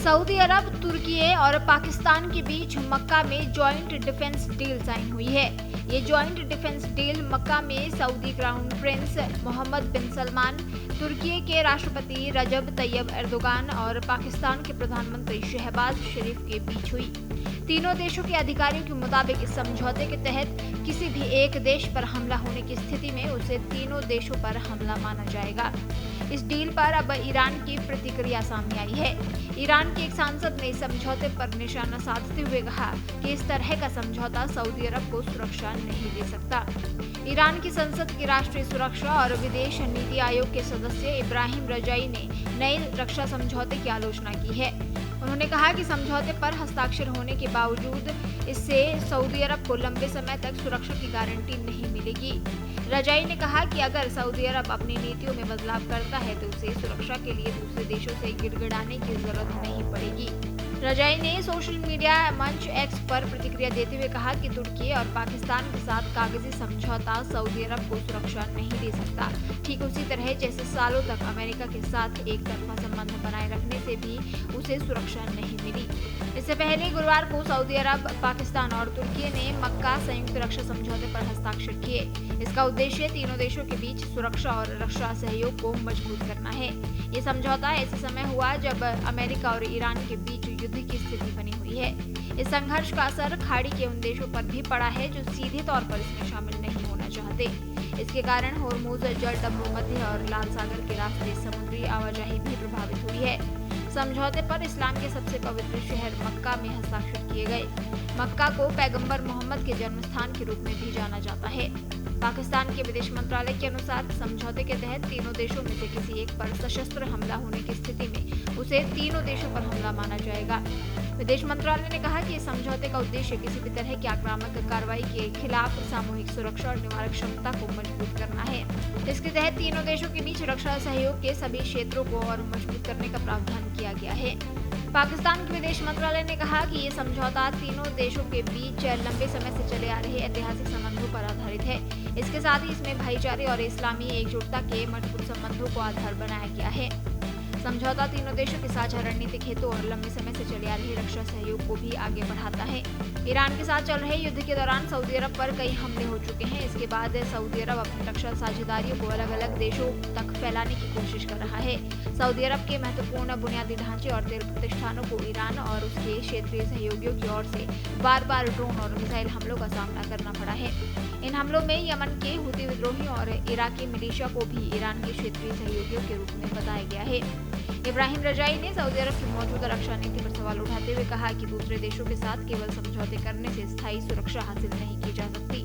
Saudi अरब, तुर्की और पाकिस्तान के बीच मक्का में जॉइंट डिफेंस डील साइन हुई है। ये जॉइंट डिफेंस डील मक्का में सऊदी क्राउन प्रिंस मोहम्मद बिन सलमान, तुर्की के राष्ट्रपति रजब तैयब एर्दोगान और पाकिस्तान के प्रधानमंत्री शहबाज शरीफ के बीच हुई। तीनों देशों के अधिकारियों के मुताबिक इस समझौते के तहत किसी भी एक देश पर हमला होने की स्थिति में उसे तीनों देशों पर हमला माना जाएगा। इस डील पर अब ईरान की प्रतिक्रिया सामने आई है। ईरान के एक सांसद ने इस समझौते पर निशाना साधते हुए कहा कि इस तरह का समझौता सऊदी अरब को सुरक्षा नहीं दे सकता। ईरान की संसद की राष्ट्रीय सुरक्षा और विदेश नीति आयोग के सदस्य इब्राहिम रजाई ने नए रक्षा समझौते की आलोचना की है। उन्होंने कहा कि समझौते पर हस्ताक्षर होने के बावजूद इससे सऊदी अरब को लंबे समय तक सुरक्षा की गारंटी नहीं मिलेगी। रजाई ने कहा कि अगर सऊदी अरब अपनी नीतियों में बदलाव करता है तो उसे सुरक्षा के लिए दूसरे देशों से गिड़गिड़ाने की जरूरत नहीं पड़ेगी। रजाई ने सोशल मीडिया मंच एक्स पर प्रतिक्रिया देते हुए कहा कि तुर्की और पाकिस्तान के साथ कागजी समझौता सऊदी अरब को सुरक्षा नहीं दे सकता, ठीक उसी तरह जैसे सालों तक अमेरिका के साथ एक तरफा संबंध बनाए रखने से भी उसे सुरक्षा नहीं मिली। इससे पहले गुरुवार को सऊदी अरब, पाकिस्तान और तुर्की ने मक्का संयुक्त रक्षा समझौते पर हस्ताक्षर किए। इसका उद्देश्य तीनों देशों के बीच सुरक्षा और रक्षा सहयोग को मजबूत करना है। ये समझौता ऐसे समय हुआ जब अमेरिका और ईरान के बीच युद्ध की स्थिति बनी हुई है। इस संघर्ष का असर खाड़ी के उन देशों पर भी पड़ा है जो सीधे तौर पर इसमें शामिल नहीं होना चाहते। इसके कारण होर्मुज जल डब्बों मध्य और लाल सागर के रास्ते समुद्री आवाजाही भी प्रभावित हुई है। समझौते पर इस्लाम के सबसे पवित्र शहर मक्का में हस्ताक्षर किए गए। मक्का को पैगंबर मोहम्मद के जन्म स्थान के रूप में भी जाना जाता है। पाकिस्तान के विदेश मंत्रालय के अनुसार समझौते के तहत तीनों देशों में से किसी एक पर सशस्त्र हमला होने की स्थिति में उसे तीनों देशों पर हमला माना जाएगा। विदेश मंत्रालय ने कहा कि इस समझौते का उद्देश्य किसी भी तरह की आक्रामक कार्रवाई के खिलाफ सामूहिक सुरक्षा और निवारक क्षमता को मजबूत करना है। इसके तहत तीनों देशों के बीच रक्षा सहयोग के सभी क्षेत्रों को और मजबूत करने का प्रावधान किया गया है। पाकिस्तान के विदेश मंत्रालय ने कहा कि ये समझौता तीनों देशों के बीच लंबे समय से चले आ रहे ऐतिहासिक संबंधों पर आधारित है। इसके साथ ही इसमें भाईचारे और इस्लामी एकजुटता के मजबूत संबंधों को आधार बनाया गया है। समझौता तीनों देशों के साझा रणनीतिक हेतु और लंबे समय से चले आ रहे रक्षा सहयोग को भी आगे बढ़ाता है। ईरान के साथ चल रहे युद्ध के दौरान सऊदी अरब पर कई हमले हो चुके हैं। इसके बाद सऊदी अरब अपनी रक्षा साझेदारियों को अलग अलग देशों तक फैलाने की कोशिश कर रहा है। सऊदी अरब के महत्वपूर्ण बुनियादी ढांचे और तेल प्रतिष्ठानों को ईरान और उसके क्षेत्रीय सहयोगियों की ओर से बार बार ड्रोन और मिसाइल हमलों का सामना करना पड़ा है। इन हमलों में यमन के हुती विद्रोहियों और इराकी मिलिशिया को भी ईरान के क्षेत्रीय सहयोगियों के रूप में बताया गया है। इब्राहिम रजाई ने सऊदी अरब की मौजूदा रक्षा नीति पर सवाल उठाते हुए कहा कि दूसरे देशों के साथ केवल समझौते करने से स्थायी सुरक्षा हासिल नहीं की जा सकती।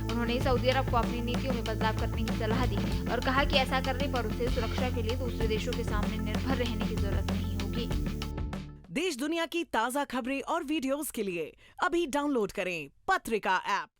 उन्होंने सऊदी अरब को अपनी नीतियों में बदलाव करने की सलाह दी और कहा कि ऐसा करने पर उसे सुरक्षा के लिए दूसरे देशों के सामने निर्भर रहने की जरूरत नहीं होगी। देश दुनिया की ताज़ा खबरें और वीडियोस के लिए अभी डाउनलोड करें पत्रिका ऐप।